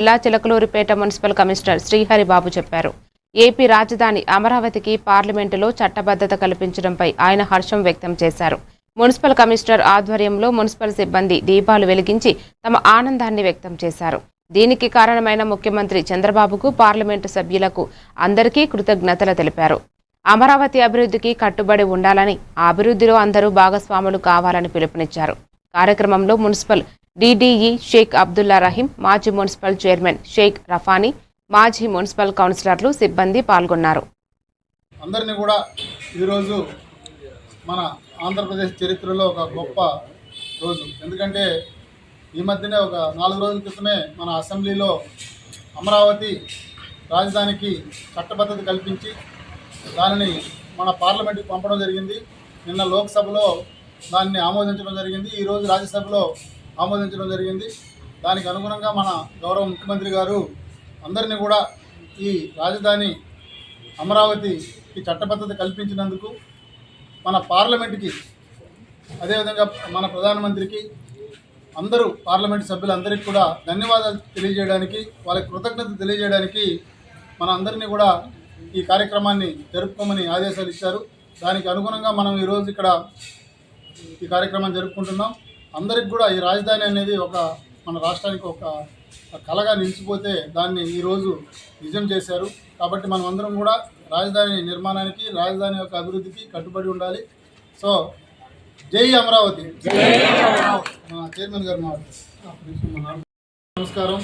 జిల్లా Chilakaluripet municipal commissioner Sriharibabu చెప్పారు. AP రాజధాని అమరావతికి పార్లమెంటులో చట్టబద్ధత కల్పించడంపై ఆయన హర్షం వ్యక్తం చేశారు. మున్సిపల్ కమిషనర్ ఆధ్వర్యంలో మున్సిపల్ సిబ్బంది దీపాలు వెలిగించి తమ ఆనందాన్ని వ్యక్తం చేశారు. దీనికి కారణమైన ముఖ్యమంత్రి చంద్రబాబుకు, పార్లమెంటు సభ్యులకు అందరికీ కృతజ్ఞతలు తెలిపారు. అమరావతి అభివృద్ధికి కట్టుబడి ఉండాలని, ఆ అభివృద్ధిలో అందరూ భాగస్వాములు కావాలని పిలుపునిచ్చారు. కార్యక్రమంలో మున్సిపల్ డీడీఈ షేక్ అబ్దుల్లా రహీం, మాజీ మున్సిపల్ చైర్మన్ షేక్ రఫానీ, మాజీ మున్సిపల్ కౌన్సిలర్లు, సిబ్బంది పాల్గొన్నారు. అందరినీ కూడా ఈరోజు మన ఆంధ్రప్రదేశ్ చరిత్రలో ఒక గొప్ప రోజు. ఎందుకంటే ఈ మధ్యనే ఒక 4 రోజుల క్రితమే మన అసెంబ్లీలో అమరావతి రాజధానికి చట్టబద్ధత కల్పించి దానిని మన పార్లమెంట్కి పంపడం జరిగింది. నిన్న లోక్సభలో దాన్ని ఆమోదించడం జరిగింది. ఈరోజు రాజ్యసభలో ఆమోదించడం జరిగింది. దానికి అనుగుణంగా మన గౌరవ ముఖ్యమంత్రి గారు అందరినీ కూడా ఈ రాజధాని అమరావతికి చట్టబద్ధత కల్పించినందుకు మన పార్లమెంట్కి, అదేవిధంగా మన ప్రధానమంత్రికి, అందరూ పార్లమెంట్ సభ్యులందరికీ కూడా ధన్యవాదాలు తెలియజేయడానికి, వాళ్ళకి కృతజ్ఞత తెలియజేయడానికి మన అందరినీ కూడా ఈ కార్యక్రమాన్ని జరుపుకోమని ఆదేశాలు ఇచ్చారు. దానికి అనుగుణంగా మనం ఈరోజు ఇక్కడ ఈ కార్యక్రమాన్ని జరుపుకుంటున్నాం. అందరికి కూడా ఈ రాజధాని అనేది మన రాష్ట్రానికి ఒక కళగా నిలిచిపోతే దాన్ని ఈరోజు నిజం చేశారు. కాబట్టి మనం అందరం కూడా రాజధాని నిర్మాణానికి, రాజధాని యొక్క అభివృద్ధికి కట్టుబడి ఉండాలి. సో జై అమరావతి. చైర్మన్ గారు నమస్కారం.